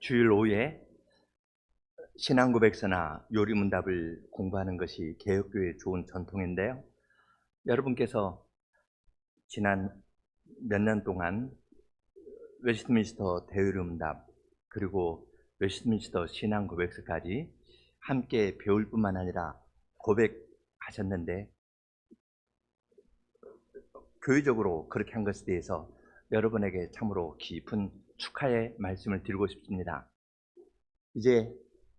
주일 오후에 신앙고백서나 요리문답을 공부하는 것이 개혁교회의 좋은 전통인데요. 여러분께서 지난 몇 년 동안 웨스트민스터 대요리문답 그리고 웨스트민스터 신앙고백서까지 함께 배울 뿐만 아니라 고백하셨는데, 교회적으로 그렇게 한 것에 대해서 여러분에게 참으로 깊은 축하의 말씀을 드리고 싶습니다. 이제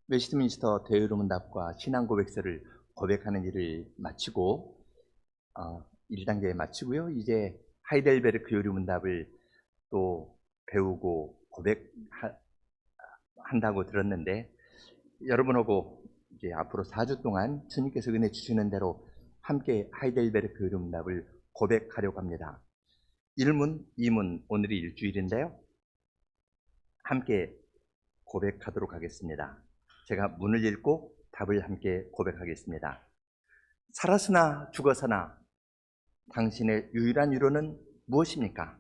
웨스트민스터 대요리문답과 신앙고백서를 고백하는 일을 마치고 1단계 마치고요. 이제 하이델베르크 요리문답을 또 배우고 고백한다고 들었는데, 여러분하고 이제 앞으로 4주 동안 주님께서 은혜 주시는 대로 함께 하이델베르크 요리문답을 고백하려고 합니다. 1문, 2문, 오늘이 일주일인데요. 함께 고백하도록 하겠습니다. 제가 문을 읽고 답을 함께 고백하겠습니다. 살았으나 죽었으나 당신의 유일한 위로는 무엇입니까?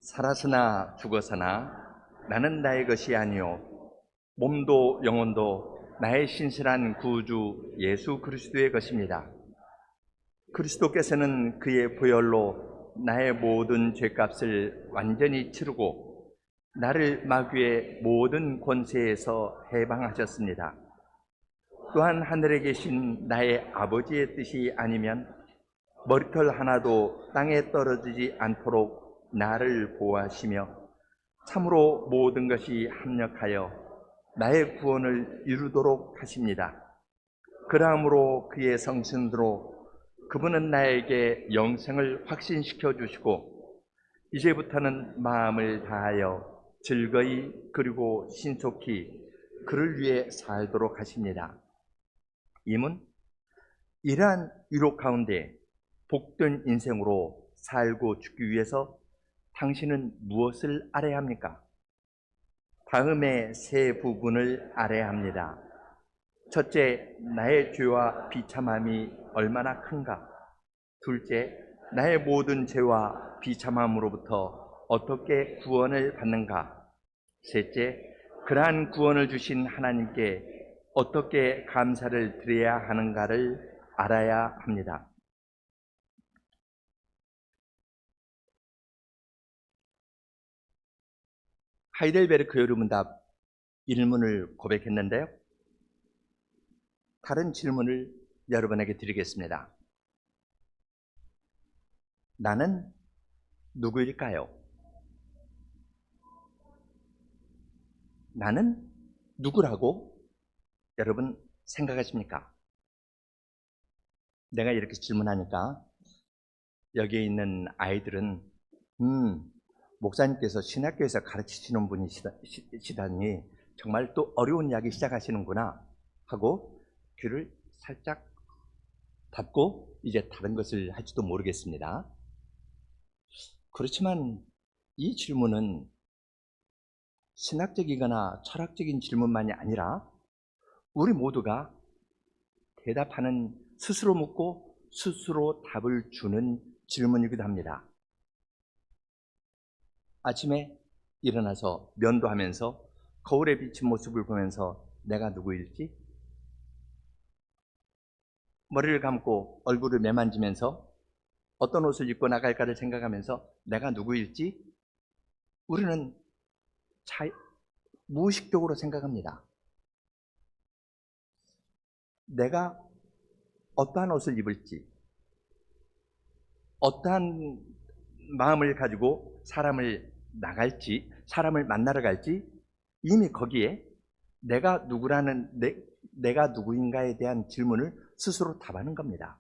살았으나 죽었으나 나는 나의 것이 아니요 몸도 영혼도 나의 신실한 구주 예수 그리스도의 것입니다. 그리스도께서는 그의 보혈로 나의 모든 죄값을 완전히 치르고 나를 마귀의 모든 권세에서 해방하셨습니다. 또한 하늘에 계신 나의 아버지의 뜻이 아니면 머리털 하나도 땅에 떨어지지 않도록 나를 보호하시며 참으로 모든 것이 합력하여 나의 구원을 이루도록 하십니다. 그러므로 그의 성신으로 그분은 나에게 영생을 확신시켜 주시고 이제부터는 마음을 다하여 즐거이 그리고 신속히 그를 위해 살도록 하십니다. 이문, 이러한 위로 가운데 복된 인생으로 살고 죽기 위해서 당신은 무엇을 알아야 합니까? 다음의 세 부분을 알아야 합니다. 첫째, 나의 죄와 비참함이 얼마나 큰가? 둘째, 나의 모든 죄와 비참함으로부터 어떻게 구원을 받는가? 셋째, 그러한 구원을 주신 하나님께 어떻게 감사를 드려야 하는가를 알아야 합니다. 하이델베르크 요리문답 1문을 고백했는데요. 다른 질문을 여러분에게 드리겠습니다. 나는 누구일까요? 나는 누구라고 여러분 생각하십니까? 내가 이렇게 질문하니까 여기에 있는 아이들은 목사님께서 신학교에서 가르치시는 분이시다니 정말 또 어려운 이야기 시작하시는구나 하고 귀를 살짝 닫고 이제 다른 것을 할지도 모르겠습니다. 그렇지만 이 질문은 신학적이거나 철학적인 질문만이 아니라 우리 모두가 대답하는, 스스로 묻고 스스로 답을 주는 질문이기도 합니다. 아침에 일어나서 면도하면서 거울에 비친 모습을 보면서 내가 누구일지, 머리를 감고 얼굴을 매만지면서 어떤 옷을 입고 나갈까를 생각하면서 내가 누구일지 우리는 무의식적으로 생각합니다. 내가 어떠한 옷을 입을지, 어떠한 마음을 가지고 사람을 만나러 갈지 이미 거기에 내가 누구인가에 대한 질문을 스스로 답하는 겁니다.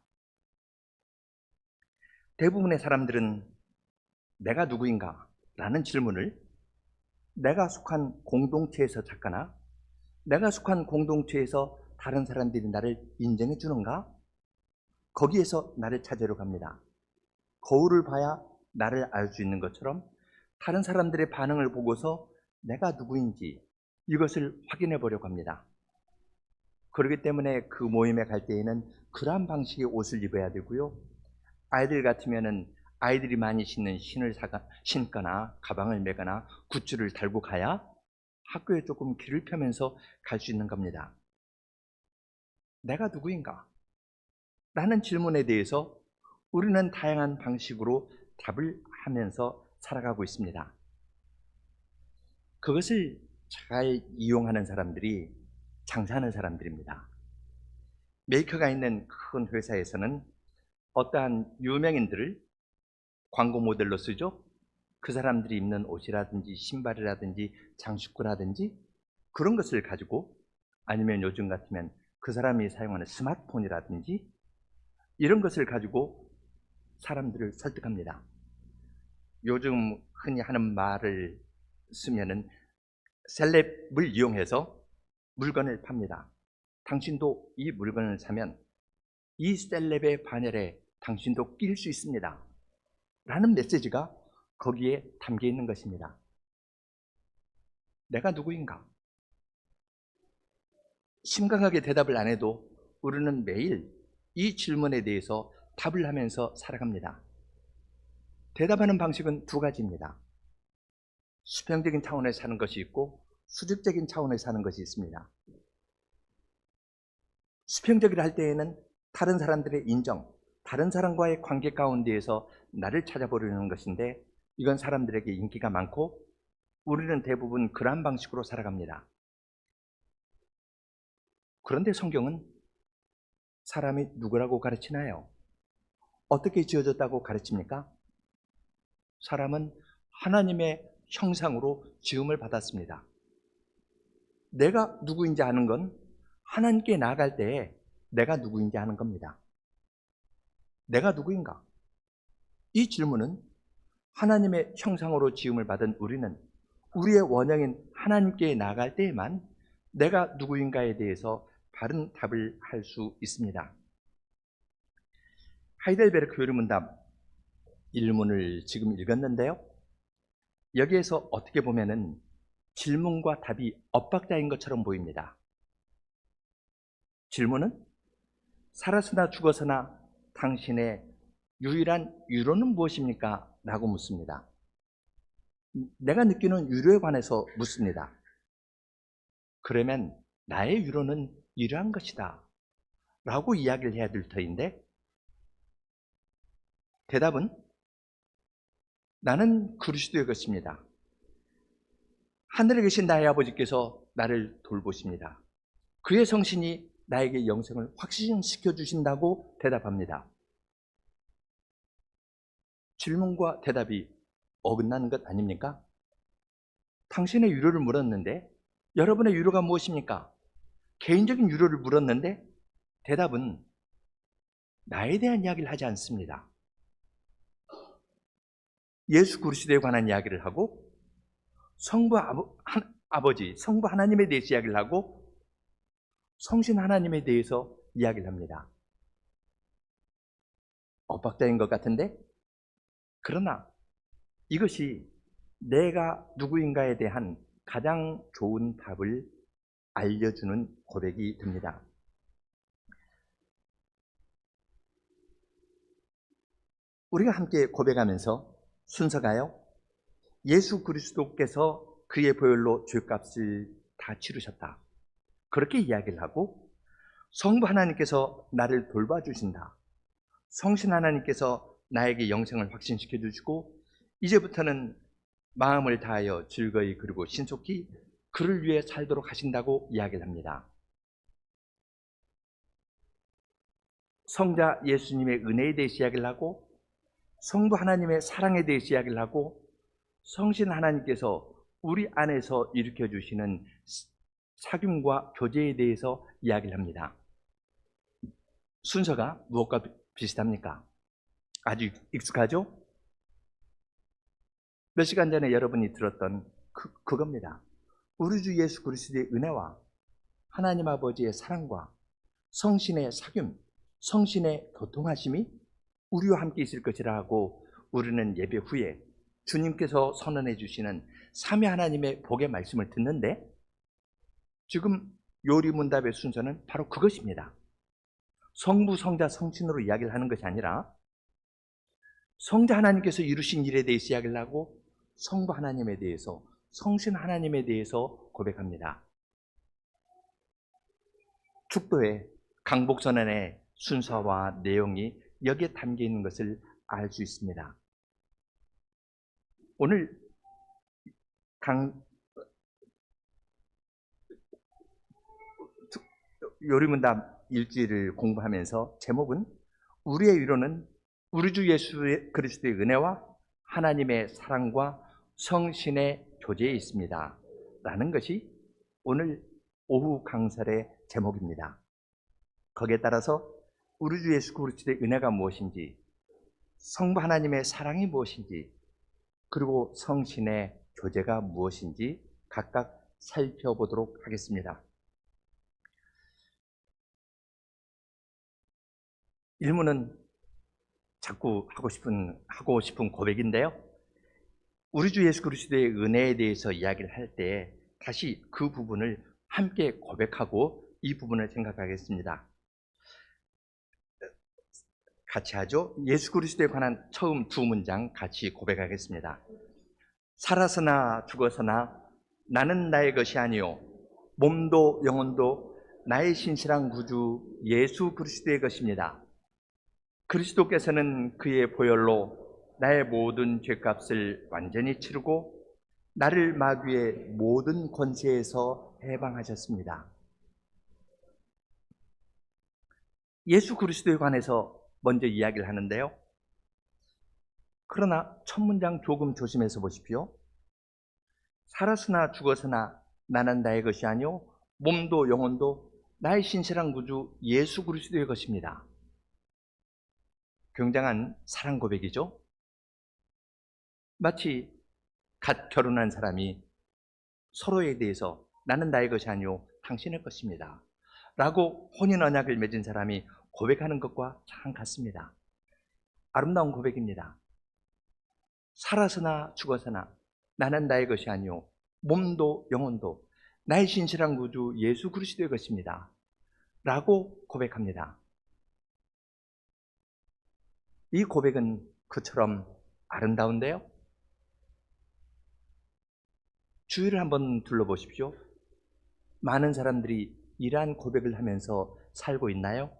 대부분의 사람들은 내가 누구인가? 라는 질문을 내가 속한 공동체에서 찾거나 내가 속한 공동체에서 다른 사람들이 나를 인정해 주는가? 거기에서 나를 찾으러 갑니다. 거울을 봐야 나를 알 수 있는 것처럼 다른 사람들의 반응을 보고서 내가 누구인지 이것을 확인해 보려고 합니다. 그렇기 때문에 그 모임에 갈 때에는 그러한 방식의 옷을 입어야 되고요. 아이들 같으면은 아이들이 많이 신는 신을 신거나 가방을 메거나 굿즈를 달고 가야 학교에 조금 길을 펴면서 갈 수 있는 겁니다. 내가 누구인가? 라는 질문에 대해서 우리는 다양한 방식으로 답을 하면서 살아가고 있습니다. 그것을 잘 이용하는 사람들이 장사하는 사람들입니다. 메이커가 있는 큰 회사에서는 어떠한 유명인들을 광고 모델로 쓰죠. 그 사람들이 입는 옷이라든지 신발이라든지 장식구라든지 그런 것을 가지고, 아니면 요즘 같으면 그 사람이 사용하는 스마트폰이라든지 이런 것을 가지고 사람들을 설득합니다. 요즘 흔히 하는 말을 쓰면은 셀럽을 이용해서 물건을 팝니다. 당신도 이 물건을 사면 이 셀럽의 반열에 당신도 낄 수 있습니다. 라는 메시지가 거기에 담겨 있는 것입니다. 내가 누구인가? 심각하게 대답을 안 해도 우리는 매일 이 질문에 대해서 답을 하면서 살아갑니다. 대답하는 방식은 두 가지입니다. 수평적인 차원에서 사는 것이 있고 수직적인 차원에서 사는 것이 있습니다. 수평적이라 할 때에는 다른 사람들의 인정, 다른 사람과의 관계 가운데에서 나를 찾아보려는 것인데, 이건 사람들에게 인기가 많고 우리는 대부분 그러한 방식으로 살아갑니다. 그런데 성경은 사람이 누구라고 가르치나요? 어떻게 지어졌다고 가르칩니까? 사람은 하나님의 형상으로 지음을 받았습니다. 내가 누구인지 아는 건 하나님께 나아갈 때에 내가 누구인지 아는 겁니다. 내가 누구인가? 이 질문은 하나님의 형상으로 지음을 받은 우리는 우리의 원형인 하나님께 나아갈 때에만 내가 누구인가에 대해서 바른 답을 할 수 있습니다. 하이델베르크 교리문답 1문을 지금 읽었는데요. 여기에서 어떻게 보면은 질문과 답이 엇박자인 것처럼 보입니다. 질문은 살아서나 죽어서나 당신의 유일한 유로는 무엇입니까? 라고 묻습니다. 내가 느끼는 유로에 관해서 묻습니다. 그러면 나의 유로는 이러한 것이다 라고 이야기를 해야 될 터인데, 대답은 나는 그리스도의 것입니다. 하늘에 계신 나의 아버지께서 나를 돌보십니다. 그의 성신이 나에게 영생을 확신시켜 주신다고 대답합니다. 질문과 대답이 어긋나는 것 아닙니까? 당신의 유로를 물었는데 여러분의 유로가 무엇입니까? 개인적인 유로를 물었는데 대답은 나에 대한 이야기를 하지 않습니다. 예수 그리스도에 관한 이야기를 하고 성부 아버지, 성부 하나님에 대해서 이야기를 하고 성신 하나님에 대해서 이야기를 합니다. 엇박자인 것 같은데, 그러나 이것이 내가 누구인가에 대한 가장 좋은 답을 알려주는 고백이 됩니다. 우리가 함께 고백하면서 순서가요, 예수 그리스도께서 그의 보혈로 죄값을 다 치르셨다, 그렇게 이야기를 하고, 성부 하나님께서 나를 돌봐주신다, 성신 하나님께서 나에게 영생을 확신시켜 주시고 이제부터는 마음을 다하여 즐거이 그리고 신속히 그를 위해 살도록 하신다고 이야기를 합니다. 성자 예수님의 은혜에 대해서 이야기를 하고 성부 하나님의 사랑에 대해서 이야기를 하고 성신 하나님께서 우리 안에서 일으켜 주시는 사귐과 교제에 대해서 이야기를 합니다. 순서가 무엇과 비슷합니까? 아주 익숙하죠? 몇 시간 전에 여러분이 들었던 그겁니다. 우리 주 예수 그리스도의 은혜와 하나님 아버지의 사랑과 성신의 사귐, 성신의 교통하심이 우리와 함께 있을 것이라 하고, 우리는 예배 후에 주님께서 선언해 주시는 삼위 하나님의 복의 말씀을 듣는데, 지금 요리문답의 순서는 바로 그것입니다. 성부, 성자, 성신으로 이야기를 하는 것이 아니라 성자 하나님께서 이루신 일에 대해서 이야기를 하고 성부 하나님에 대해서 성신 하나님에 대해서 고백합니다. 축도의 강복선언의 순서와 내용이 여기에 담겨 있는 것을 알 수 있습니다. 오늘 요리문답 일주일을 공부하면서 제목은 우리의 위로는 우리 주 예수 그리스도의 은혜와 하나님의 사랑과 성신의 교제에 있습니다 라는 것이 오늘 오후 강설의 제목입니다. 거기에 따라서 우리 주 예수 그리스도의 은혜가 무엇인지, 성부 하나님의 사랑이 무엇인지, 그리고 성신의 교제가 무엇인지 각각 살펴보도록 하겠습니다. 1문은 자꾸 하고 싶은 고백인데요. 우리 주 예수 그리스도의 은혜에 대해서 이야기를 할 때 다시 그 부분을 함께 고백하고 이 부분을 생각하겠습니다. 같이 하죠. 예수 그리스도에 관한 처음 두 문장 같이 고백하겠습니다. 살아서나 죽어서나 나는 나의 것이 아니요 몸도 영혼도 나의 신실한 구주 예수 그리스도의 것입니다. 그리스도께서는 그의 보혈로 나의 모든 죄값을 완전히 치르고 나를 마귀의 모든 권세에서 해방하셨습니다. 예수 그리스도에 관해서 먼저 이야기를 하는데요. 그러나 첫 문장 조금 조심해서 보십시오. 살았으나 죽었으나 나는 나의 것이 아니요 몸도 영혼도 나의 신실한 구주 예수 그리스도의 것입니다. 굉장한 사랑 고백이죠. 마치 갓 결혼한 사람이 서로에 대해서 나는 나의 것이 아니요 당신의 것입니다 라고 혼인 언약을 맺은 사람이 고백하는 것과 참 같습니다. 아름다운 고백입니다. 살아서나 죽어서나 나는 나의 것이 아니요 몸도 영혼도 나의 신실한 구주 예수 그리스도의 것입니다 라고 고백합니다. 이 고백은 그처럼 아름다운데요. 주위를 한번 둘러보십시오. 많은 사람들이 이러한 고백을 하면서 살고 있나요?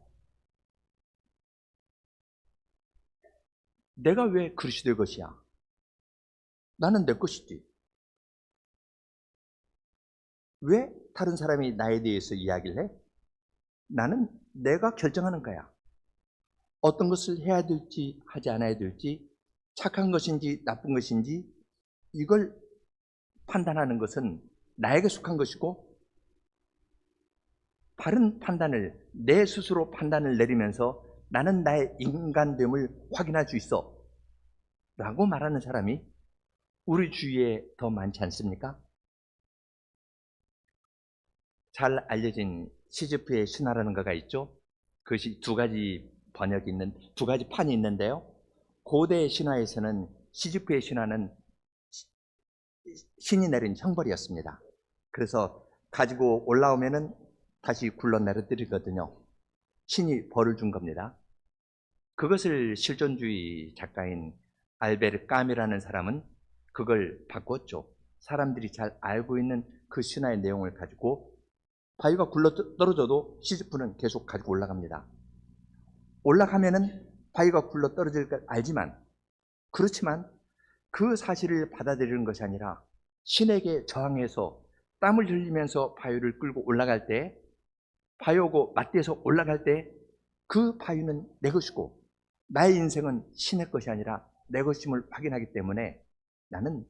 내가 왜 그리스도의 것이야? 나는 내 것이지. 왜 다른 사람이 나에 대해서 이야기를 해? 나는 내가 결정하는 거야. 어떤 것을 해야 될지 하지 않아야 될지, 착한 것인지 나쁜 것인지 이걸 판단하는 것은 나에게 속한 것이고, 바른 판단을 내 스스로 판단을 내리면서 나는 나의 인간됨을 확인할 수 있어 라고 말하는 사람이 우리 주위에 더 많지 않습니까? 잘 알려진 시즈프의 신화라는 거가 있죠. 그것이 두 가지 판이 있는데요. 고대 신화에서는 시즈프의 신화는 신이 내린 형벌이었습니다. 그래서 가지고 올라오면은 다시 굴러 내려뜨리거든요. 신이 벌을 준 겁니다. 그것을 실존주의 작가인 알베르 까미라는 사람은 그걸 바꿨죠. 사람들이 잘 알고 있는 그 신화의 내용을 가지고 바위가 굴러 떨어져도 시즈프는 계속 가지고 올라갑니다. 올라가면은 바위가 굴러 떨어질 걸 알지만, 그렇지만 그 사실을 받아들이는 것이 아니라 신에게 저항해서 땀을 흘리면서 바위를 끌고 올라갈 때, 바위오고 맞대서 올라갈 때 그 바위는 내 것이고 나의 인생은 신의 것이 아니라 내 것임을 확인하기 때문에 나는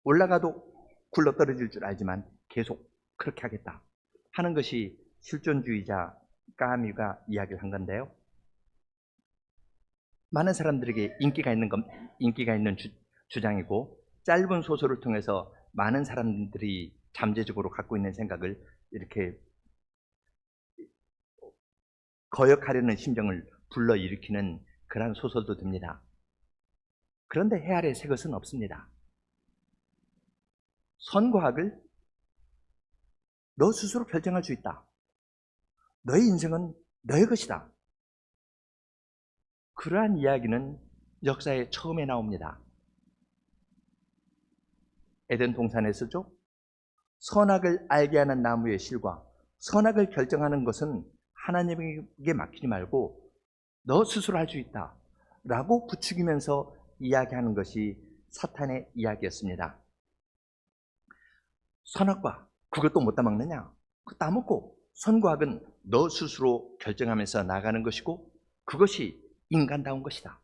올라가도 굴러 떨어질 줄 알지만 계속 그렇게 하겠다 하는 것이 실존주의자 까미가 이야기를 한 건데요. 많은 사람들에게 인기가 있는 주장이고, 짧은 소설을 통해서 많은 사람들이 잠재적으로 갖고 있는 생각을 이렇게 거역하려는 심정을 불러일으키는 그러한 소설도 됩니다. 그런데 해 아래 새 것은 없습니다. 선과 악을 너 스스로 결정할 수 있다. 너의 인생은 너의 것이다. 그러한 이야기는 역사의 처음에 나옵니다. 에덴 동산에서죠. 선악을 알게 하는 나무의 실과 선악을 결정하는 것은 하나님에게 맡기지 말고 너 스스로 할 수 있다 라고 부추기면서 이야기하는 것이 사탄의 이야기였습니다. 선악과 그것도 못 따먹느냐? 그거 따먹고 선과 악은 너 스스로 결정하면서 나가는 것이고 그것이 인간다운 것이다.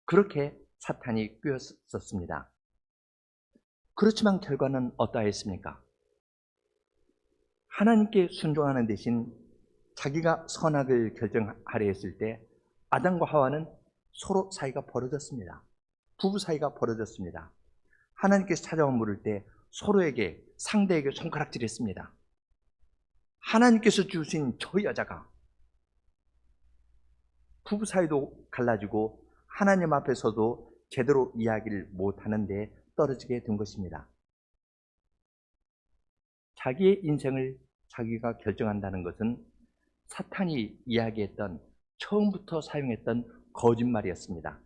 그렇게 사탄이 꿰었었습니다. 그렇지만 결과는 어떠했습니까? 하나님께 순종하는 대신 자기가 선악을 결정하려 했을 때 아담과 하와는 서로 사이가 벌어졌습니다. 부부 사이가 벌어졌습니다. 하나님께서 찾아와 물을 때 서로에게 상대에게 손가락질했습니다. 하나님께서 주신 저 여자가 부부 사이도 갈라지고 하나님 앞에서도 제대로 이야기를 못하는데 떨어지게 된 것입니다. 자기의 인생을 자기가 결정한다는 것은 사탄이 이야기했던 처음부터 사용했던 거짓말이었습니다.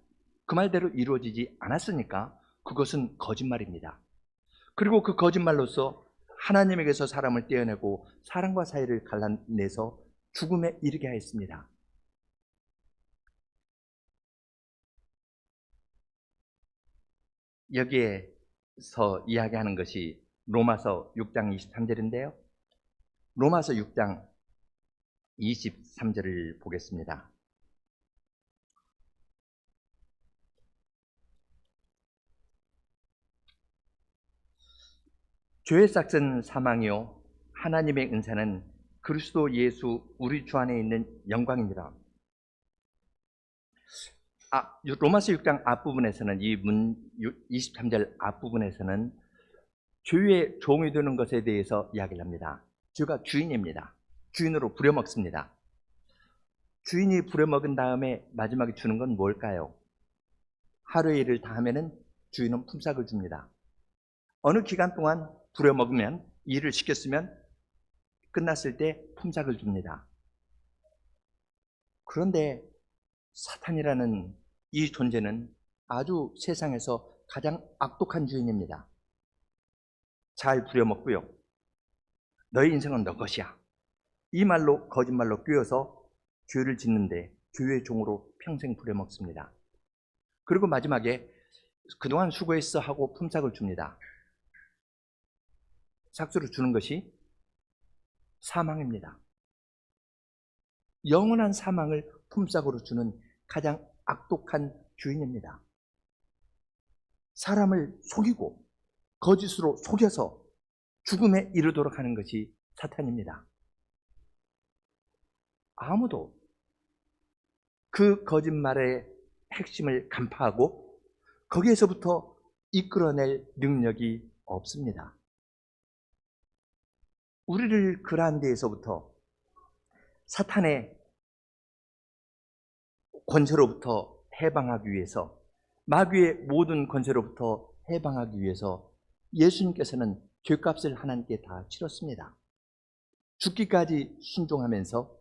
그 말대로 이루어지지 않았으니까 그것은 거짓말입니다. 그리고 그 거짓말로서 하나님에게서 사람을 떼어내고 사람과 사이를 갈라내서 죽음에 이르게 하였습니다. 여기에서 이야기하는 것이 로마서 6장 23절인데요. 로마서 6장 23절을 보겠습니다. 죄의 삭은 사망이요 하나님의 은사는 그리스도 예수 우리 주 안에 있는 영광입니다. 로마서 6장 앞부분에서는 23절 앞부분에서는 죄의 종이 되는 것에 대해서 이야기를 합니다. 죄가 주인입니다. 주인으로 부려먹습니다. 주인이 부려먹은 다음에 마지막에 주는 건 뭘까요? 하루의 일을 다 하면은 주인은 품삯을 줍니다. 어느 기간 동안 부려먹으면 일을 시켰으면 끝났을 때 품삯을 줍니다. 그런데 사탄이라는 이 존재는 아주 세상에서 가장 악독한 주인입니다. 잘 부려먹고요. 너의 인생은 너 것이야. 이 말로 거짓말로 꿰어서 죄를 짓는데 죄의 종으로 평생 부려먹습니다. 그리고 마지막에 그동안 수고했어 하고 품삯을 줍니다. 삭수를 주는 것이 사망입니다. 영원한 사망을 품삯으로 주는 가장 악독한 주인입니다. 사람을 속이고 거짓으로 속여서 죽음에 이르도록 하는 것이 사탄입니다. 아무도 그 거짓말의 핵심을 간파하고 거기에서부터 이끌어낼 능력이 없습니다. 우리를 그러한 데에서부터 사탄의 권세로부터 해방하기 위해서 마귀의 모든 권세로부터 해방하기 위해서 예수님께서는 죄값을 하나님께 다 치렀습니다. 죽기까지 순종하면서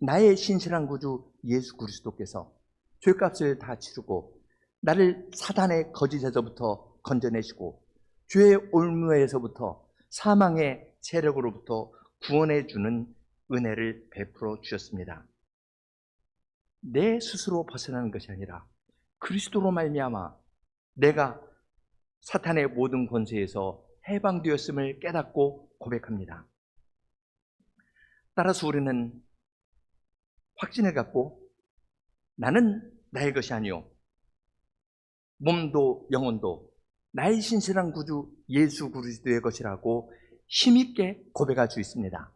나의 신실한 구주 예수 그리스도께서 죄값을 다 치르고 나를 사단의 거짓에서부터 건져내시고 죄의 올무에서부터 사망의 세력으로부터 구원해 주는 은혜를 베풀어 주셨습니다. 내 스스로 벗어나는 것이 아니라 그리스도로 말미암아 내가 사탄의 모든 권세에서 해방되었음을 깨닫고 고백합니다. 따라서 우리는 확신을 갖고 나는 나의 것이 아니요 몸도 영혼도 나의 신실한 구주 예수 그리스도의 것이라고 힘있게 고백할 수 있습니다.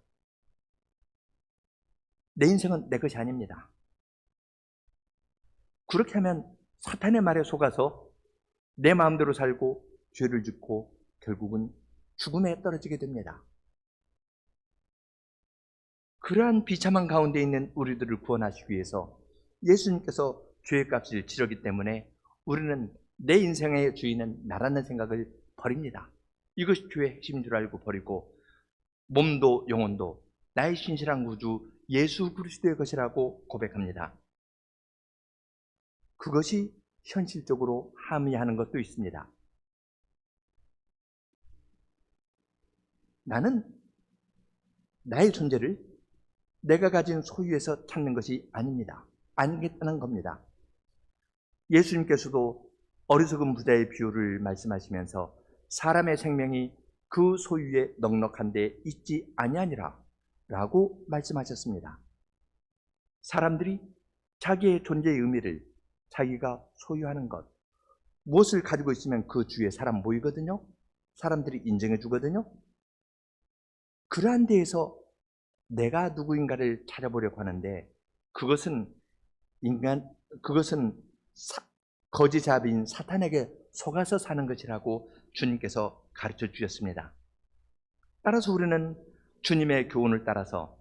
내 인생은 내 것이 아닙니다. 그렇게 하면 사탄의 말에 속아서 내 마음대로 살고 죄를 짓고 결국은 죽음에 떨어지게 됩니다. 그러한 비참한 가운데 있는 우리들을 구원하시기 위해서 예수님께서 죄의 값을 치렀기 때문에 우리는 내 인생의 주인은 나라는 생각을 버립니다. 이것이 죄의 핵심인 줄 알고 버리고 몸도 영혼도 나의 신실한 구주 예수 그리스도의 것이라고 고백합니다. 그것이 현실적으로 함의하는 것도 있습니다. 나는 나의 존재를 내가 가진 소유에서 찾는 것이 아닙니다. 아니겠다는 겁니다. 예수님께서도 어리석은 부자의 비유를 말씀하시면서 사람의 생명이 그 소유에 넉넉한 데 있지 아니하니라 라고 말씀하셨습니다. 사람들이 자기의 존재의 의미를 자기가 소유하는 것, 무엇을 가지고 있으면 그 주위에 사람 모이거든요. 사람들이 인정해 주거든요. 그러한 데에서 내가 누구인가를 찾아보려고 하는데 그것은 거짓 자비인 사탄에게 속아서 사는 것이라고 주님께서 가르쳐 주셨습니다. 따라서 우리는 주님의 교훈을 따라서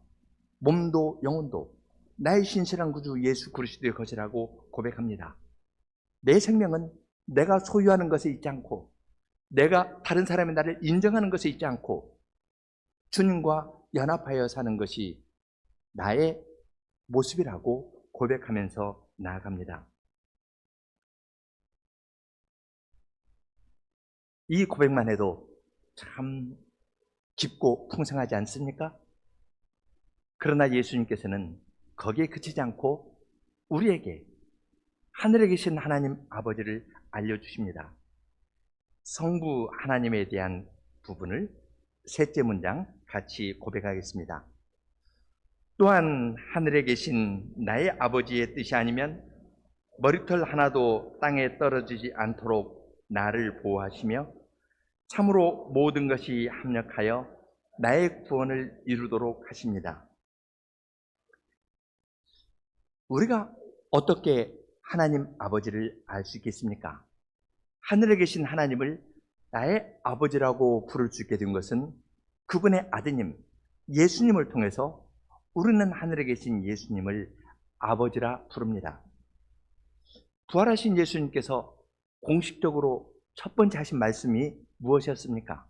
몸도 영혼도 나의 신실한 구주 예수 그리스도의 것이라고 고백합니다. 내 생명은 내가 소유하는 것에 있지 않고 내가 다른 사람이 나를 인정하는 것에 있지 않고 주님과 연합하여 사는 것이 나의 모습이라고 고백하면서 나아갑니다. 이 고백만 해도 참 깊고 풍성하지 않습니까? 그러나 예수님께서는 거기에 그치지 않고 우리에게 하늘에 계신 하나님 아버지를 알려주십니다. 성부 하나님에 대한 부분을 셋째 문장 같이 고백하겠습니다. 또한 하늘에 계신 나의 아버지의 뜻이 아니면 머리털 하나도 땅에 떨어지지 않도록 나를 보호하시며 참으로 모든 것이 합력하여 나의 구원을 이루도록 하십니다. 우리가 어떻게 하나님 아버지를 알 수 있겠습니까? 하늘에 계신 하나님을 나의 아버지라고 부를 수 있게 된 것은 그분의 아드님 예수님을 통해서 우리는 하늘에 계신 예수님을 아버지라 부릅니다. 부활하신 예수님께서 공식적으로 첫 번째 하신 말씀이 무엇이었습니까?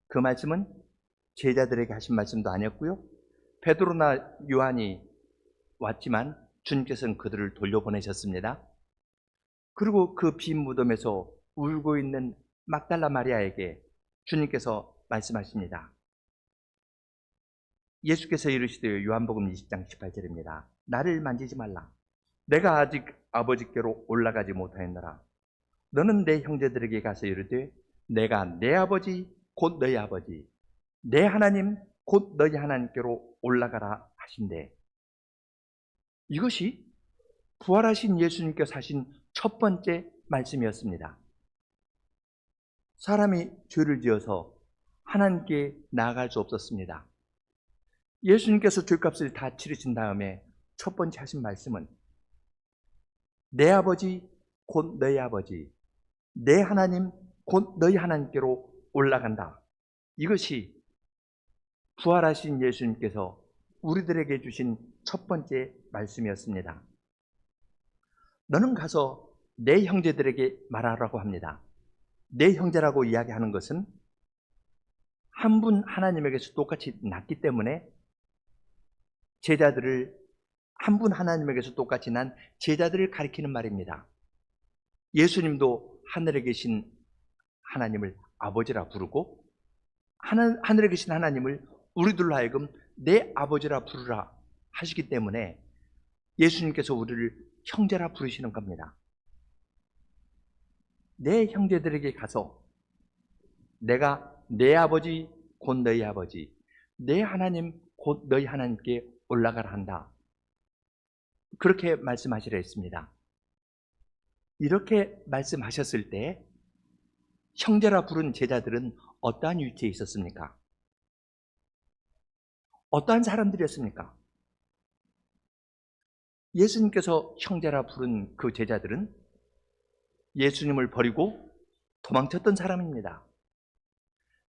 그 말씀은 제자들에게 하신 말씀도 아니었고요. 베드로나 요한이 왔지만 주님께서는 그들을 돌려보내셨습니다. 그리고 그 빈 무덤에서 울고 있는 막달라 마리아에게 주님께서 말씀하십니다. 예수께서 이르시되 요한복음 20장 18절입니다. 나를 만지지 말라. 내가 아직 아버지께로 올라가지 못하였노라. 너는 내 형제들에게 가서 이르되 내가 내 아버지 곧 너희 아버지 내 하나님 곧 너희 하나님께로 올라가라 하신대. 이것이 부활하신 예수님께서 하신 첫 번째 말씀이었습니다. 사람이 죄를 지어서 하나님께 나아갈 수 없었습니다. 예수님께서 죄값을 다 치르신 다음에 첫 번째 하신 말씀은 내 아버지 곧 너희 아버지 내 하나님 곧 너희 하나님께로 올라간다. 이것이 부활하신 예수님께서 우리들에게 주신 첫 번째 말씀이었습니다. 너는 가서 내 형제들에게 말하라고 합니다. 내 형제라고 이야기하는 것은 한 분 하나님에게서 똑같이 났기 때문에 제자들을 한 분 하나님에게서 똑같이 난 제자들을 가리키는 말입니다. 예수님도 하늘에 계신 하나님을 아버지라 부르고 하늘에 계신 하나님을 우리들로 하여금 내 아버지라 부르라 하시기 때문에 예수님께서 우리를 형제라 부르시는 겁니다. 내 형제들에게 가서 내가 내 아버지 곧 너희 아버지 내 하나님 곧 너희 하나님께 올라가라 한다. 그렇게 말씀하시라 했습니다. 이렇게 말씀하셨을 때 형제라 부른 제자들은 어떠한 위치에 있었습니까? 어떠한 사람들이었습니까? 예수님께서 형제라 부른 그 제자들은 예수님을 버리고 도망쳤던 사람입니다.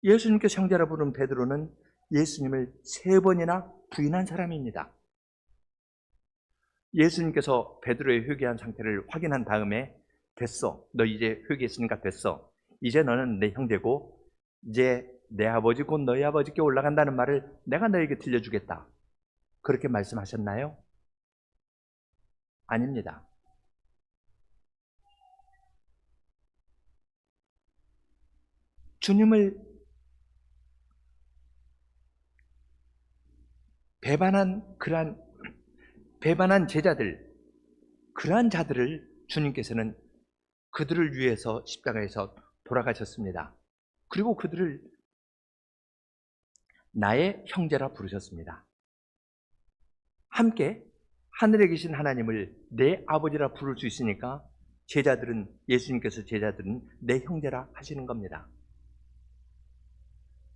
예수님께서 형제라 부른 베드로는 예수님을 3번이나 부인한 사람입니다. 예수님께서 베드로의 회개한 상태를 확인한 다음에 됐어. 너 이제 회개했으니까 됐어. 이제 너는 내 형제고 이제 내 아버지 곧 너희 아버지께 올라간다는 말을 내가 너에게 들려주겠다. 그렇게 말씀하셨나요? 아닙니다. 주님을 배반한 제자들, 그러한 자들을 주님께서는 그들을 위해서 십자가에서 돌아가셨습니다. 그리고 그들을 나의 형제라 부르셨습니다. 함께 하늘에 계신 하나님을 내 아버지라 부를 수 있으니까 예수님께서 제자들은 내 형제라 하시는 겁니다.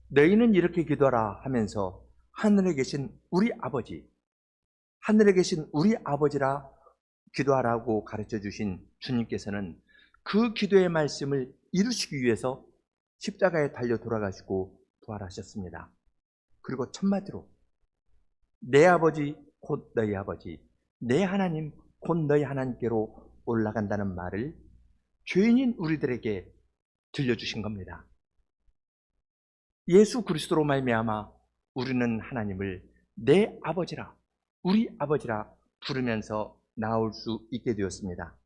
너희는 이렇게 기도하라 하면서 하늘에 계신 우리 아버지라 기도하라고 가르쳐 주신 주님께서는 그 기도의 말씀을 이루시기 위해서 십자가에 달려 돌아가시고 부활하셨습니다. 그리고 첫마디로 내 아버지 곧 너희 아버지, 내 하나님 곧 너희 하나님께로 올라간다는 말을 죄인인 우리들에게 들려주신 겁니다. 예수 그리스도로 말미암아 우리는 하나님을 내 아버지라, 우리 아버지라 부르면서 나올 수 있게 되었습니다.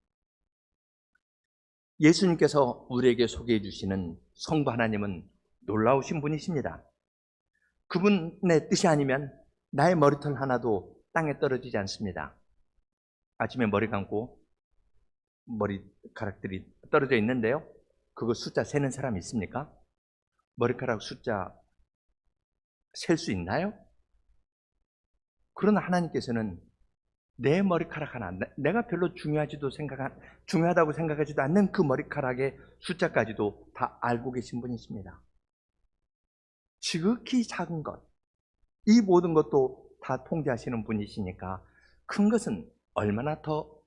예수님께서 우리에게 소개해 주시는 성부 하나님은 놀라우신 분이십니다. 그분의 뜻이 아니면 나의 머리털 하나도 땅에 떨어지지 않습니다. 아침에 머리 감고 머리카락들이 떨어져 있는데요. 그거 숫자 세는 사람 있습니까? 머리카락 숫자 셀 수 있나요? 그러나 하나님께서는 내 머리카락 하나, 내가 별로 중요하다고 생각하지도 않는 그 머리카락의 숫자까지도 다 알고 계신 분이십니다. 지극히 작은 것, 이 모든 것도 다 통제하시는 분이시니까 큰 것은 얼마나 더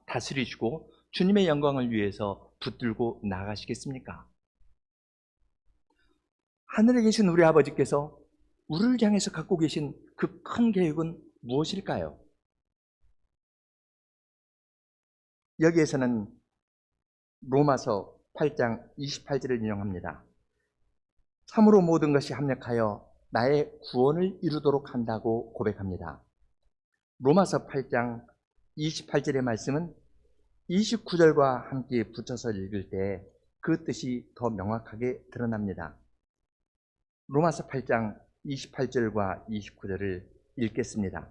다스리시고 주님의 영광을 위해서 붙들고 나가시겠습니까? 하늘에 계신 우리 아버지께서 우리를 향해서 갖고 계신 그 큰 계획은 무엇일까요? 여기에서는 로마서 8장 28절을 인용합니다. 참으로 모든 것이 합력하여 나의 구원을 이루도록 한다고 고백합니다. 로마서 8장 28절의 말씀은 29절과 함께 붙여서 읽을 때 그 뜻이 더 명확하게 드러납니다. 로마서 8장 28절과 29절을 읽겠습니다.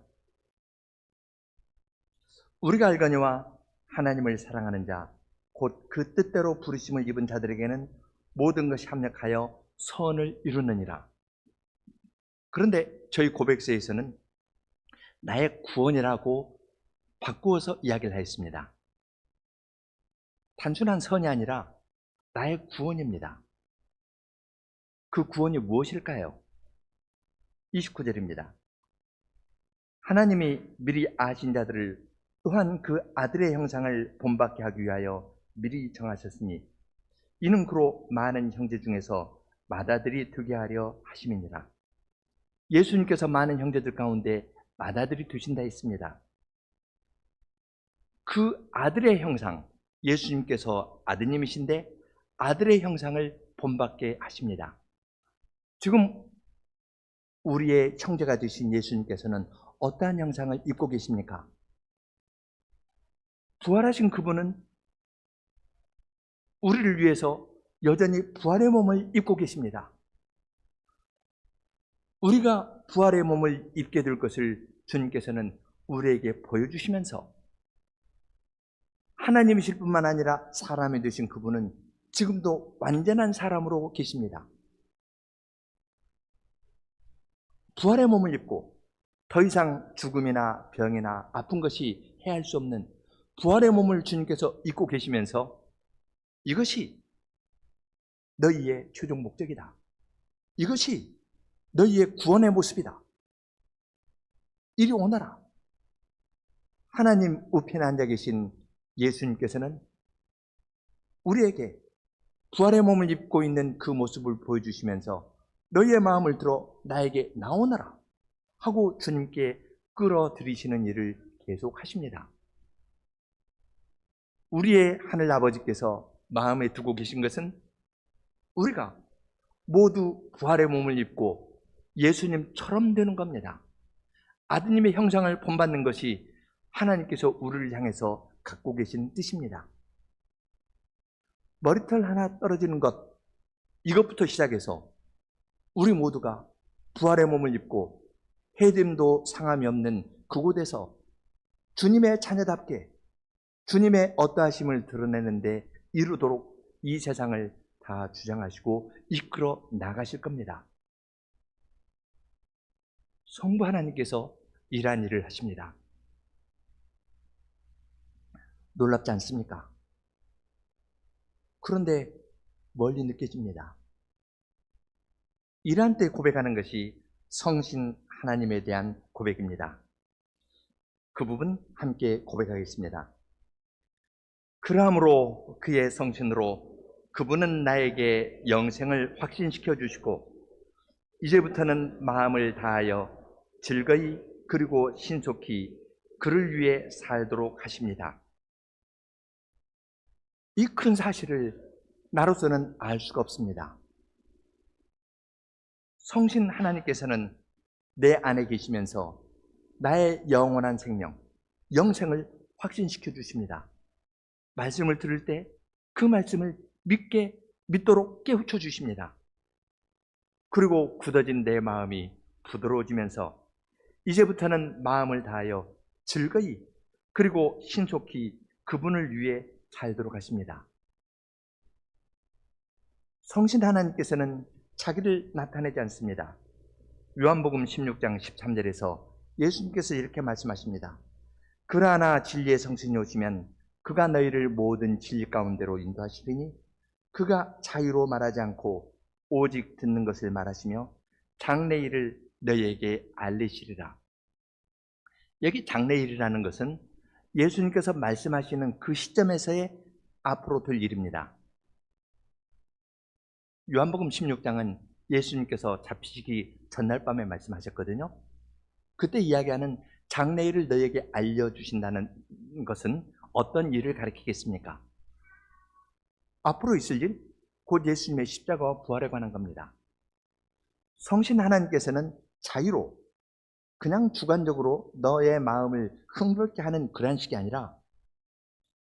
우리가 알거니와 하나님을 사랑하는 자, 곧 그 뜻대로 부르심을 입은 자들에게는 모든 것이 합력하여 선을 이루느니라. 그런데 저희 고백서에서는 나의 구원이라고 바꾸어서 이야기를 했습니다. 단순한 선이 아니라 나의 구원입니다. 그 구원이 무엇일까요? 29절입니다. 하나님이 미리 아신 자들을 또한 그 아들의 형상을 본받게 하기 위하여 미리 정하셨으니 이는 그로 많은 형제 중에서 맏아들이 되게 하려 하심이니라. 예수님께서 많은 형제들 가운데 맏아들이 되신다 했습니다. 그 아들의 형상, 예수님께서 아드님이신데 아들의 형상을 본받게 하십니다. 지금 우리의 형제가 되신 예수님께서는 어떠한 형상을 입고 계십니까? 부활하신 그분은 우리를 위해서 여전히 부활의 몸을 입고 계십니다. 우리가 부활의 몸을 입게 될 것을 주님께서는 우리에게 보여주시면서 하나님이실 뿐만 아니라 사람이 되신 그분은 지금도 완전한 사람으로 계십니다. 부활의 몸을 입고 더 이상 죽음이나 병이나 아픈 것이 해할 수 없는 부활의 몸을 주님께서 입고 계시면서 이것이 너희의 최종 목적이다. 이것이 너희의 구원의 모습이다. 이리 오너라. 하나님 우편에 앉아 계신 예수님께서는 우리에게 부활의 몸을 입고 있는 그 모습을 보여주시면서 너희의 마음을 들어 나에게 나오너라 하고 주님께 끌어들이시는 일을 계속 하십니다. 우리의 하늘 아버지께서 마음에 두고 계신 것은 우리가 모두 부활의 몸을 입고 예수님처럼 되는 겁니다. 아드님의 형상을 본받는 것이 하나님께서 우리를 향해서 갖고 계신 뜻입니다. 머리털 하나 떨어지는 것, 이것부터 시작해서 우리 모두가 부활의 몸을 입고 해됨도 상함이 없는 그곳에서 주님의 자녀답게 주님의 어떠하심을 드러내는데 이루도록 이 세상을 다 주장하시고 이끌어 나가실 겁니다. 성부 하나님께서 이러한 일을 하십니다. 놀랍지 않습니까? 그런데 멀리 느껴집니다. 이러한 때 고백하는 것이 성신 하나님에 대한 고백입니다. 그 부분 함께 고백하겠습니다. 그러므로 그의 성신으로 그분은 나에게 영생을 확신시켜 주시고 이제부터는 마음을 다하여 즐거이 그리고 신속히 그를 위해 살도록 하십니다. 이 큰 사실을 나로서는 알 수가 없습니다. 성신 하나님께서는 내 안에 계시면서 나의 영원한 생명, 영생을 확신시켜 주십니다. 말씀을 들을 때 그 말씀을 믿도록 깨우쳐 주십니다. 그리고 굳어진 내 마음이 부드러워지면서 이제부터는 마음을 다하여 즐거이 그리고 신속히 그분을 위해 살도록 하십니다. 성신 하나님께서는 자기를 나타내지 않습니다. 요한복음 16장 13절에서 예수님께서 이렇게 말씀하십니다. 그러나 진리의 성신이 오시면 그가 너희를 모든 진리 가운데로 인도하시리니 그가 자유로 말하지 않고 오직 듣는 것을 말하시며 장래일을 너희에게 알리시리라. 여기 장래일이라는 것은 예수님께서 말씀하시는 그 시점에서의 앞으로 될 일입니다. 요한복음 16장은 예수님께서 잡히시기 전날 밤에 말씀하셨거든요. 그때 이야기하는 장래일을 너희에게 알려주신다는 것은 어떤 일을 가리키겠습니까? 앞으로 있을 일, 곧 예수님의 십자가와 부활에 관한 겁니다. 성신 하나님께서는 자유로 그냥 주관적으로 너의 마음을 흥겹게 하는 그런 식이 아니라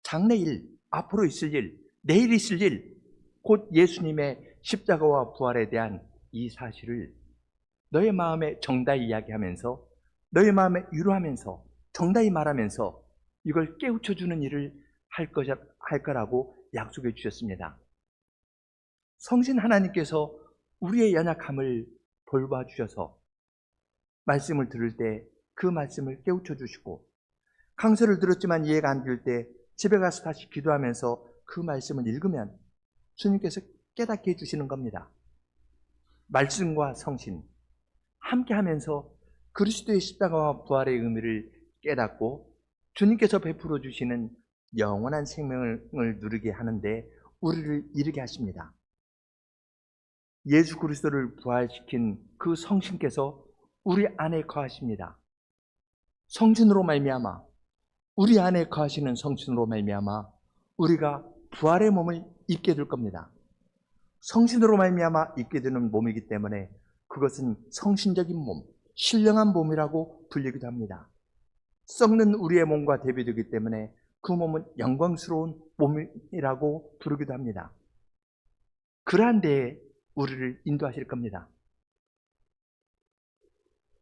장래일, 앞으로 있을 일, 내일 있을 일, 곧 예수님의 십자가와 부활에 대한 이 사실을 너의 마음에 정다히 이야기하면서 너의 마음에 위로하면서 정다히 말하면서 이걸 깨우쳐주는 일을 할 거라고 약속해 주셨습니다. 성신 하나님께서 우리의 연약함을 돌봐 주셔서 말씀을 들을 때 그 말씀을 깨우쳐 주시고 강서를 들었지만 이해가 안 될 때 집에 가서 다시 기도하면서 그 말씀을 읽으면 주님께서 깨닫게 해주시는 겁니다. 말씀과 성신 함께 하면서 그리스도의 십자가와 부활의 의미를 깨닫고 주님께서 베풀어 주시는 영원한 생명을 누리게 하는데 우리를 이르게 하십니다. 예수 그리스도를 부활시킨 그 성신께서 우리 안에 거하십니다. 성신으로 말미암아 우리 안에 거하시는 성신으로 말미암아 우리가 부활의 몸을 입게 될 겁니다. 성신으로 말미암아 입게 되는 몸이기 때문에 그것은 성신적인 몸, 신령한 몸이라고 불리기도 합니다. 썩는 우리의 몸과 대비되기 때문에 그 몸은 영광스러운 몸이라고 부르기도 합니다. 그러한 데에 우리를 인도하실 겁니다.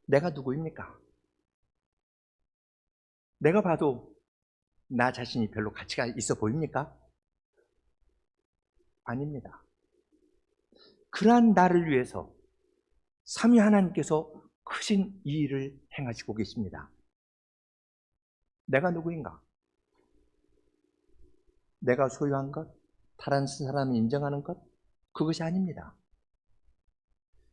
내가 누구입니까? 내가 봐도 나 자신이 별로 가치가 있어 보입니까? 아닙니다. 그러한 나를 위해서 삼위 하나님께서 크신 이 일을 행하시고 계십니다. 내가 누구인가? 내가 소유한 것, 다른 사람이 인정하는 것, 그것이 아닙니다.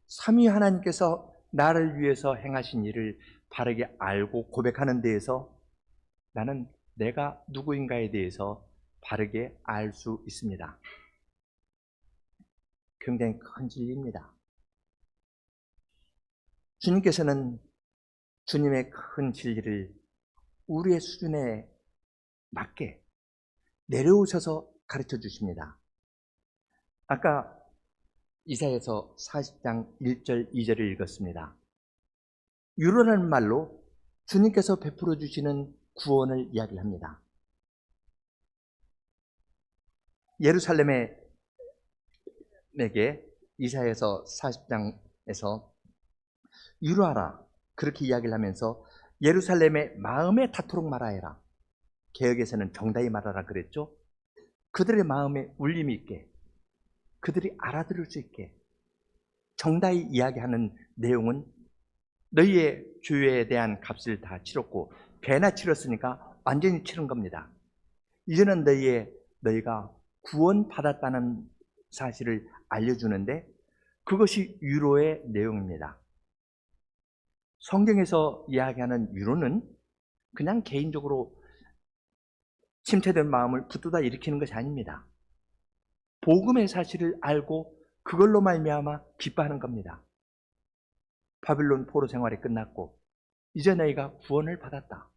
삼위 하나님께서 나를 위해서 행하신 일을 바르게 알고 고백하는 데에서 나는 내가 누구인가에 대해서 바르게 알 수 있습니다. 굉장히 큰 진리입니다. 주님께서는 주님의 큰 진리를 우리의 수준에 맞게 내려오셔서 가르쳐 주십니다. 아까 이사야서 40장 1절 2절을 읽었습니다. 유로라는 말로 주님께서 베풀어 주시는 구원을 이야기합니다. 예루살렘에게 이사야서 40장에서 위로하라. 그렇게 이야기를 하면서 예루살렘의 마음에 닿도록 말하여라. 개역에서는 정다이 말하라 그랬죠. 그들의 마음에 울림이 있게, 그들이 알아들을 수 있게 정다이 이야기하는 내용은 너희의 죄에 대한 값을 다 치렀고 배나 치렀으니까 완전히 치른 겁니다. 이제는 너희가 구원받았다는 사실을 알려주는데 그것이 위로의 내용입니다. 성경에서 이야기하는 위로는 그냥 개인적으로 침체된 마음을 붙들다 일으키는 것이 아닙니다. 복음의 사실을 알고 그걸로 말미암아 기뻐하는 겁니다. 바빌론 포로 생활이 끝났고 이제 너희가 구원을 받았다.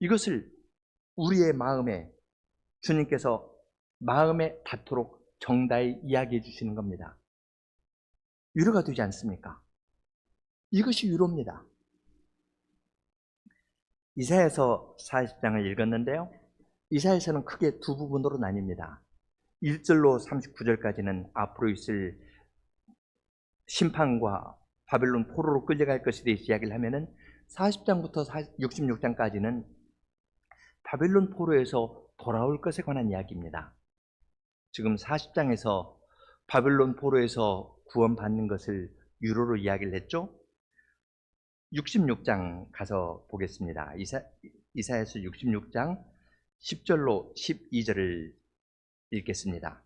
이것을 우리의 마음에 주님께서 마음에 닿도록 정다히 이야기해 주시는 겁니다. 위로가 되지 않습니까? 이것이 위로입니다. 이사야서 40장을 읽었는데요. 이사야서는 크게 두 부분으로 나뉩니다. 1절로 39절까지는 앞으로 있을 심판과 바벨론 포로로 끌려갈 것에 대해서 이야기를 하면은 40장부터 66장까지는 바벨론 포로에서 돌아올 것에 관한 이야기입니다. 지금 40장에서 바벨론 포로에서 구원받는 것을 위로로 이야기를 했죠. 66장 가서 보겠습니다. 이사야서 66장 10절로 12절을 읽겠습니다.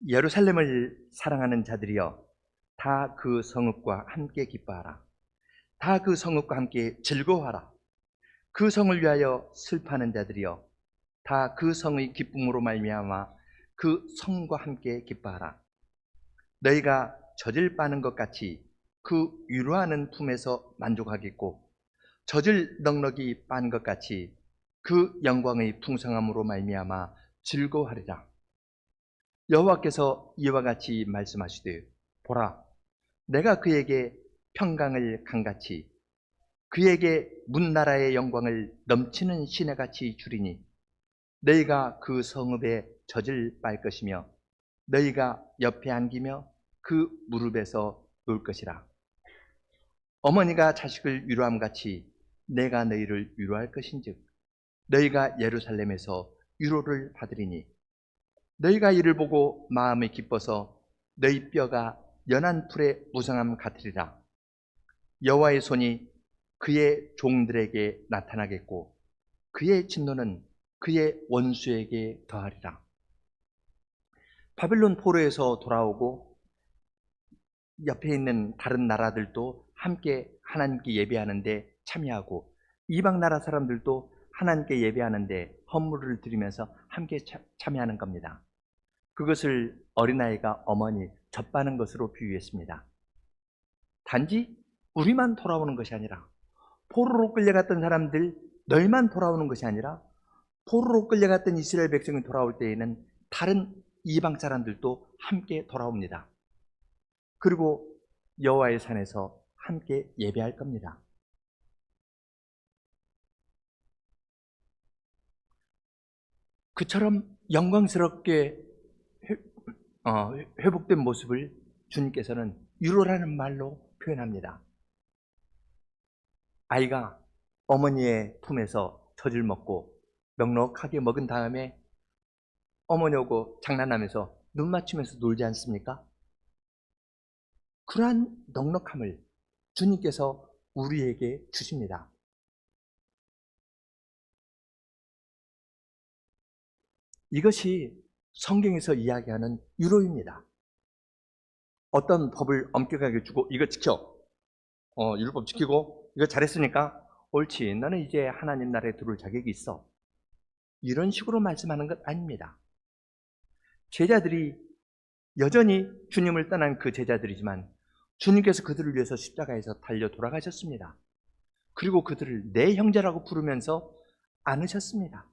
예루살렘을 사랑하는 자들이여 다 그 성읍과 함께 기뻐하라. 다 그 성읍과 함께 즐거워하라. 그 성을 위하여 슬퍼하는 자들이여 다 그 성의 기쁨으로 말미암아 그 성과 함께 기뻐하라. 너희가 젖을 빠는 것 같이 그 위로하는 품에서 만족하겠고 젖을 넉넉이 빤 것 같이 그 영광의 풍성함으로 말미암아 즐거워하리라. 여호와께서 이와 같이 말씀하시되 보라 내가 그에게 평강을 강같이 그에게 문나라의 영광을 넘치는 시내같이 주리니 너희가 그 성읍에 젖을 빨 것이며 너희가 옆에 안기며 그 무릎에서 놀 것이라. 어머니가 자식을 위로함같이 내가 너희를 위로할 것인즉 너희가 예루살렘에서 위로를 받으리니 너희가 이를 보고 마음이 기뻐서 너희 뼈가 연한 풀의 무성함 같으리라. 여호와의 손이 그의 종들에게 나타나겠고 그의 진노는 그의 원수에게 더하리라. 바빌론 포로에서 돌아오고 옆에 있는 다른 나라들도 함께 하나님께 예배하는데 참여하고 이방 나라 사람들도 하나님께 예배하는데 헌물을 드리면서 함께 참여하는 겁니다. 그것을 어린아이가 어머니 젖바는 것으로 비유했습니다. 단지 우리만 돌아오는 것이 아니라 포로로 끌려갔던 사람들 너희만 돌아오는 것이 아니라 포로로 끌려갔던 이스라엘 백성이 돌아올 때에는 다른 이방 사람들도 함께 돌아옵니다. 그리고 여호와의 산에서 함께 예배할 겁니다. 그처럼 영광스럽게 회복된 모습을 주님께서는 위로라는 말로 표현합니다. 아이가 어머니의 품에서 젖을 먹고 넉넉하게 먹은 다음에 어머니하고 장난하면서 눈 맞추면서 놀지 않습니까? 그러한 넉넉함을 주님께서 우리에게 주십니다. 이것이 성경에서 이야기하는 위로입니다. 어떤 법을 엄격하게 주고 이거 지켜, 율법 지키고 이거 잘했으니까 옳지, 너는 이제 하나님 나라에 들어올 자격이 있어. 이런 식으로 말씀하는 것 아닙니다. 제자들이 여전히 주님을 떠난 그 제자들이지만 주님께서 그들을 위해서 십자가에서 달려 돌아가셨습니다. 그리고 그들을 내 형제라고 부르면서 안으셨습니다.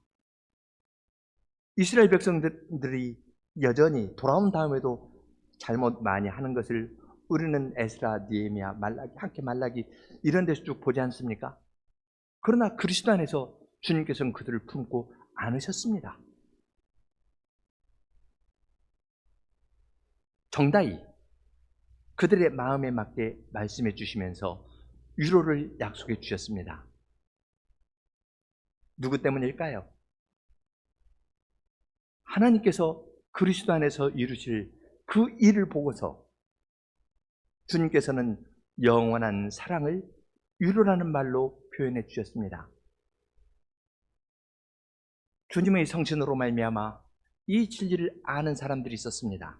이스라엘 백성들이 여전히 돌아온 다음에도 잘못 많이 하는 것을 우리는 에스라, 느헤미야, 말라기, 학개 말라기 이런 데서 쭉 보지 않습니까? 그러나 그리스도 안에서 주님께서는 그들을 품고 안으셨습니다. 정다이 그들의 마음에 맞게 말씀해 주시면서 위로를 약속해 주셨습니다. 누구 때문일까요? 하나님께서 그리스도 안에서 이루실 그 일을 보고서 주님께서는 영원한 사랑을 위로라는 말로 표현해 주셨습니다. 주님의 성신으로 말미암아 이 진리를 아는 사람들이 있었습니다.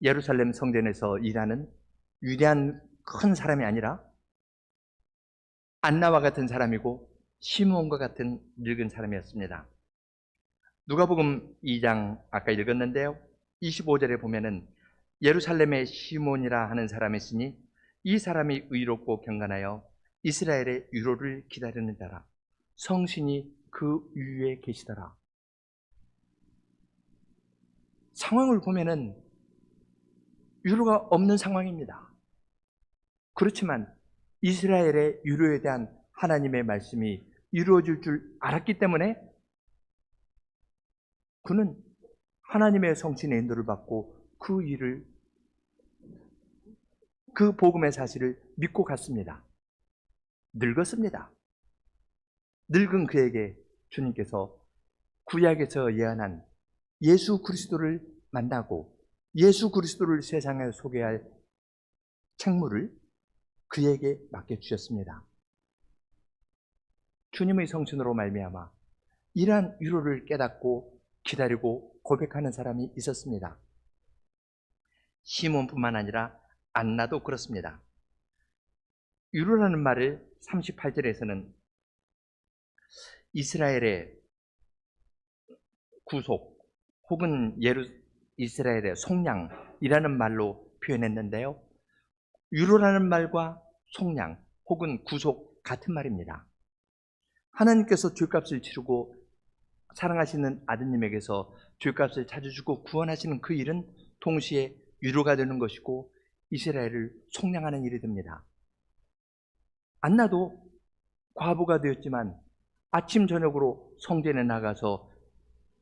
예루살렘 성전에서 일하는 위대한 큰 사람이 아니라 안나와 같은 사람이고 시므온과 같은 늙은 사람이었습니다. 누가복음 2장 아까 읽었는데요. 25절에 보면은 예루살렘에 시몬이라 하는 사람이 있으니 이 사람이 의롭고 경건하여 이스라엘의 위로를 기다리는 자라. 성신이 그 위에 계시더라. 상황을 보면은 위로가 없는 상황입니다. 그렇지만 이스라엘의 위로에 대한 하나님의 말씀이 이루어질 줄 알았기 때문에 그는 하나님의 성신의 인도를 받고 그 일을, 그 복음의 사실을 믿고 갔습니다. 늙었습니다. 늙은 그에게 주님께서 구약에서 예언한 예수 그리스도를 만나고 예수 그리스도를 세상에 소개할 책무를 그에게 맡겨주셨습니다. 주님의 성신으로 말미암아 이러한 위로를 깨닫고 기다리고 고백하는 사람이 있었습니다. 시몬뿐만 아니라 안나도 그렇습니다. 위로라는 말을 38절에서는 이스라엘의 구속 혹은 이스라엘의 속량이라는 말로 표현했는데요. 위로라는 말과 속량 혹은 구속 같은 말입니다. 하나님께서 죄값을 치르고 사랑하시는 아드님에게서 죄값을 찾아주고 구원하시는 그 일은 동시에 위로가 되는 것이고 이스라엘을 속량하는 일이 됩니다. 안나도 과부가 되었지만 아침 저녁으로 성전에 나가서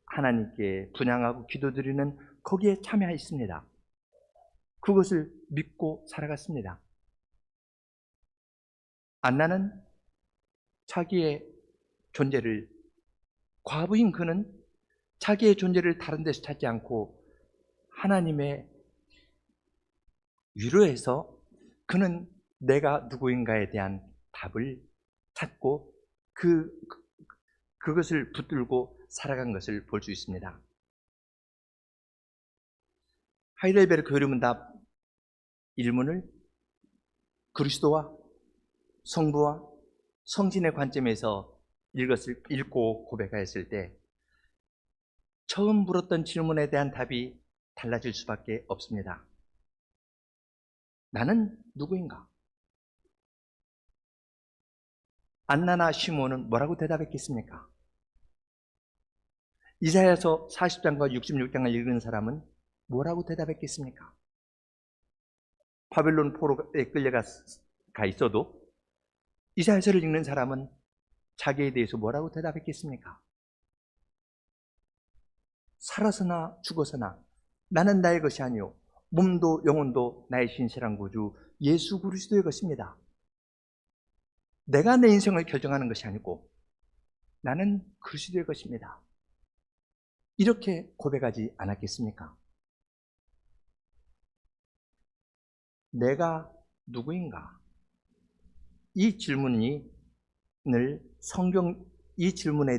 하나님께 분향하고 기도드리는 거기에 참여했습니다. 그것을 믿고 살아갔습니다. 안나는 자기의 존재를, 과부인 그는 자기의 존재를 다른 데서 찾지 않고 하나님의 위로에서 그는 내가 누구인가에 대한 답을 찾고 그것을 붙들고 살아간 것을 볼 수 있습니다. 하이델베르크 교리문답 1문을 그리스도와 성부와 성신의 관점에서 읽고 고백하였을 때 처음 물었던 질문에 대한 답이 달라질 수밖에 없습니다. 나는 누구인가? 안나나 시몬은 뭐라고 대답했겠습니까? 이사야서 40장과 66장을 읽은 사람은 뭐라고 대답했겠습니까? 바벨론 포로에 끌려가 있어도 이사야서를 읽는 사람은 자기에 대해서 뭐라고 대답했겠습니까? 살아서나 죽어서나 나는 나의 것이 아니요 몸도 영혼도 나의 신실한 구주 예수 그리스도의 것입니다. 내가 내 인생을 결정하는 것이 아니고 나는 그리스도의 것입니다. 이렇게 고백하지 않았겠습니까? 내가 누구인가? 이 질문에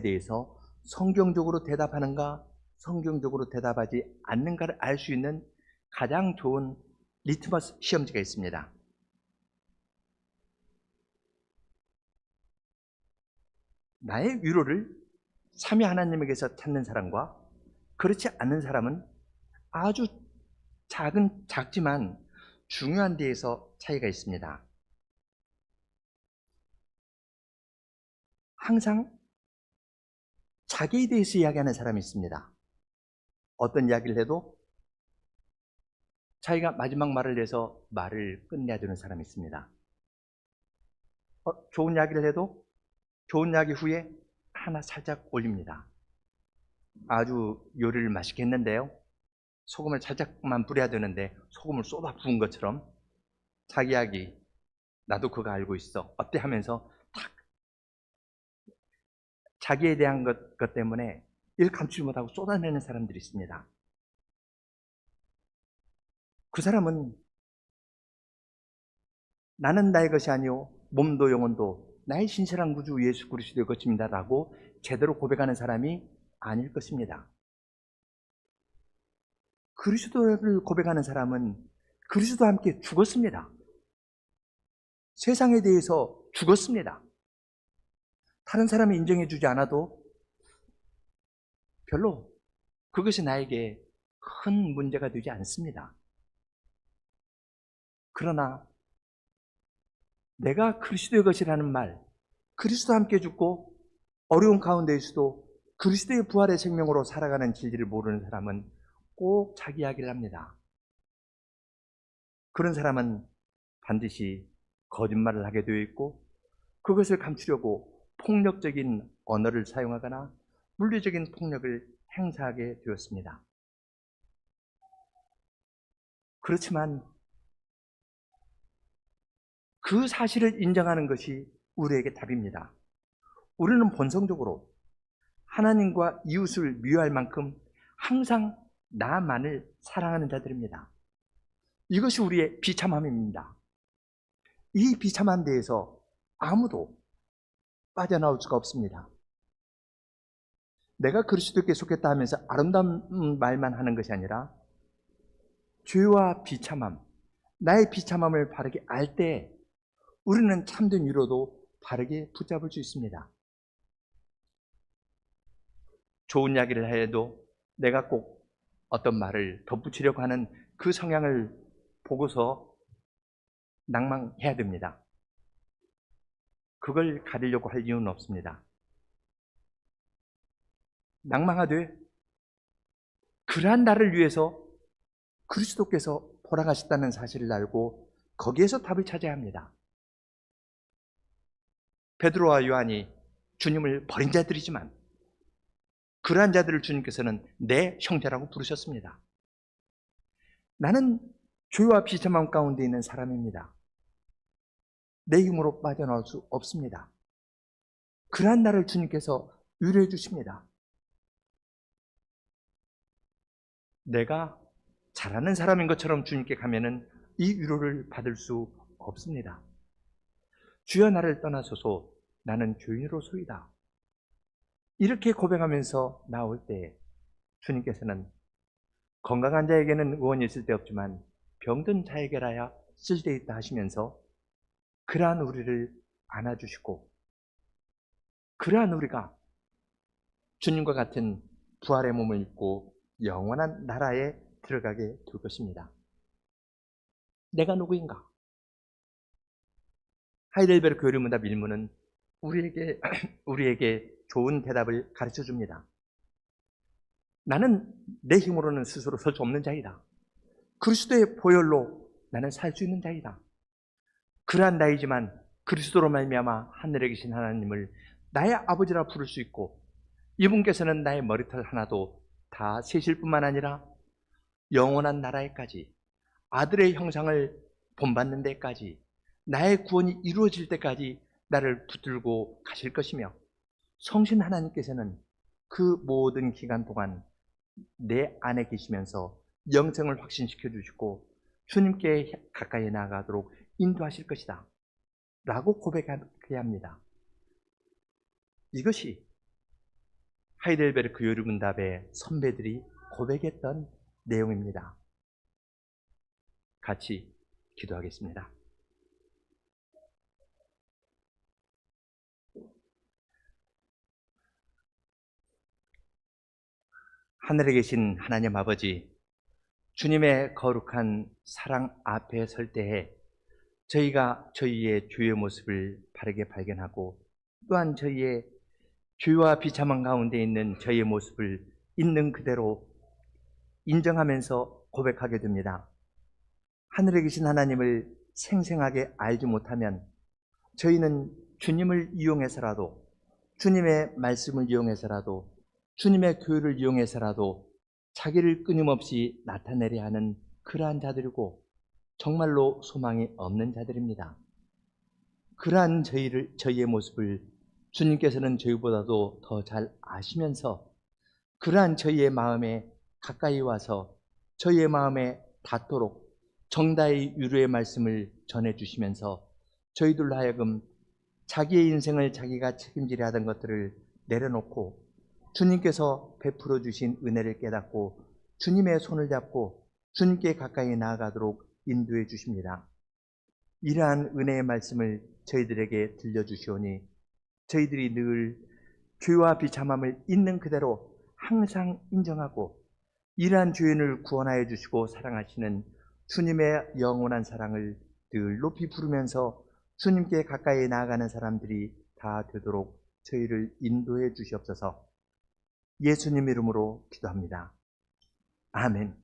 대해서 성경적으로 대답하는가, 성경적으로 대답하지 않는가를 알 수 있는 가장 좋은 리트머스 시험지가 있습니다. 나의 위로를 삼위 하나님에게서 찾는 사람과 그렇지 않는 사람은 아주 작지만 중요한 데에서 차이가 있습니다. 항상 자기에 대해서 이야기하는 사람이 있습니다. 어떤 이야기를 해도 자기가 마지막 말을 내서 말을 끝내야 되는 사람이 있습니다. 좋은 이야기를 해도 좋은 이야기 후에 하나 살짝 올립니다. 아주 요리를 맛있게 했는데요, 소금을 살짝만 뿌려야 되는데 소금을 쏟아 부은 것처럼 자기 이야기, 나도 그거 알고 있어, 어때 하면서 탁 자기에 대한 것 때문에 일 감추지 못하고 쏟아내는 사람들이 있습니다. 그 사람은 나는 나의 것이 아니요 몸도 영혼도 나의 신실한 구주 예수 그리스도의 것입니다 라고 제대로 고백하는 사람이 아닐 것입니다. 그리스도를 고백하는 사람은 그리스도와 함께 죽었습니다. 세상에 대해서 죽었습니다. 다른 사람이 인정해 주지 않아도 별로 그것이 나에게 큰 문제가 되지 않습니다. 그러나 내가 그리스도의 것이라는 말, 그리스도와 함께 죽고 어려운 가운데에서도 그리스도의 부활의 생명으로 살아가는 진리를 모르는 사람은 꼭 자기 이야기를 합니다. 그런 사람은 반드시 거짓말을 하게 되어 있고 그것을 감추려고 폭력적인 언어를 사용하거나 물리적인 폭력을 행사하게 되었습니다. 그렇지만 그 사실을 인정하는 것이 우리에게 답입니다. 우리는 본성적으로 하나님과 이웃을 미워할 만큼 항상 나만을 사랑하는 자들입니다. 이것이 우리의 비참함입니다. 이 비참한 데에서 아무도 빠져나올 수가 없습니다. 내가 그리스도께 속했다 하면서 아름다운 말만 하는 것이 아니라 죄와 비참함, 나의 비참함을 바르게 알 때 우리는 참된 위로도 바르게 붙잡을 수 있습니다. 좋은 이야기를 해도 내가 꼭 어떤 말을 덧붙이려고 하는 그 성향을 보고서 낭망해야 됩니다. 그걸 가리려고 할 이유는 없습니다. 낭망하되 그러한 나를 위해서 그리스도께서 돌아가셨다는 사실을 알고 거기에서 답을 찾아야 합니다. 베드로와 요한이 주님을 버린 자들이지만 그러한 자들을 주님께서는 내 형제라고 부르셨습니다. 나는 죄와 비참함 가운데 있는 사람입니다. 내 힘으로 빠져나올 수 없습니다. 그러한 나를 주님께서 위로해 주십니다. 내가 잘하는 사람인 것처럼 주님께 가면은 이 위로를 받을 수 없습니다. 주여 나를 떠나소서, 나는 죄인으로소이다. 이렇게 고백하면서 나올 때 주님께서는 건강한 자에게는 의원이 있을 데 없지만 병든 자에게라야 쓸데있다 하시면서 그러한 우리를 안아주시고 그러한 우리가 주님과 같은 부활의 몸을 입고 영원한 나라에 들어가게 될 것입니다. 내가 누구인가? 하이델베르크 교리문답 일문은 우리에게 좋은 대답을 가르쳐 줍니다. 나는 내 힘으로는 스스로 설 수 없는 자이다. 그리스도의 보혈로 나는 살 수 있는 자이다. 그러한 나이지만 그리스도로 말미암아 하늘에 계신 하나님을 나의 아버지라 부를 수 있고 이분께서는 나의 머리털 하나도 다 세실 뿐만 아니라 영원한 나라에까지 아들의 형상을 본받는 데까지 나의 구원이 이루어질 때까지 나를 붙들고 가실 것이며 성신 하나님께서는 그 모든 기간 동안 내 안에 계시면서 영생을 확신시켜 주시고 주님께 가까이 나아가도록 인도하실 것이다 라고 고백해야 합니다. 이것이 하이델베르크 요리문답의 선배들이 고백했던 내용입니다. 같이 기도하겠습니다. 하늘에 계신 하나님 아버지, 주님의 거룩한 사랑 앞에 설 때에 저희가 저희의 죄의 모습을 바르게 발견하고 또한 저희의 죄와 비참한 가운데 있는 저희의 모습을 있는 그대로 인정하면서 고백하게 됩니다. 하늘에 계신 하나님을 생생하게 알지 못하면 저희는 주님을 이용해서라도, 주님의 말씀을 이용해서라도, 주님의 교회를 이용해서라도 자기를 끊임없이 나타내려 하는 그러한 자들이고 정말로 소망이 없는 자들입니다. 그러한 저희의 모습을 주님께서는 저희보다도 더 잘 아시면서 그러한 저희의 마음에 가까이 와서 저희의 마음에 닿도록 정다의 위로의 말씀을 전해주시면서 저희들로 하여금 자기의 인생을 자기가 책임지려 하던 것들을 내려놓고 주님께서 베풀어 주신 은혜를 깨닫고 주님의 손을 잡고 주님께 가까이 나아가도록 인도해 주십니다. 이러한 은혜의 말씀을 저희들에게 들려주시오니 저희들이 늘 죄와 비참함을 있는 그대로 항상 인정하고 이러한 죄인을 구원하여 주시고 사랑하시는 주님의 영원한 사랑을 늘 높이 부르면서 주님께 가까이 나아가는 사람들이 다 되도록 저희를 인도해 주시옵소서. 예수님 이름으로 기도합니다. 아멘.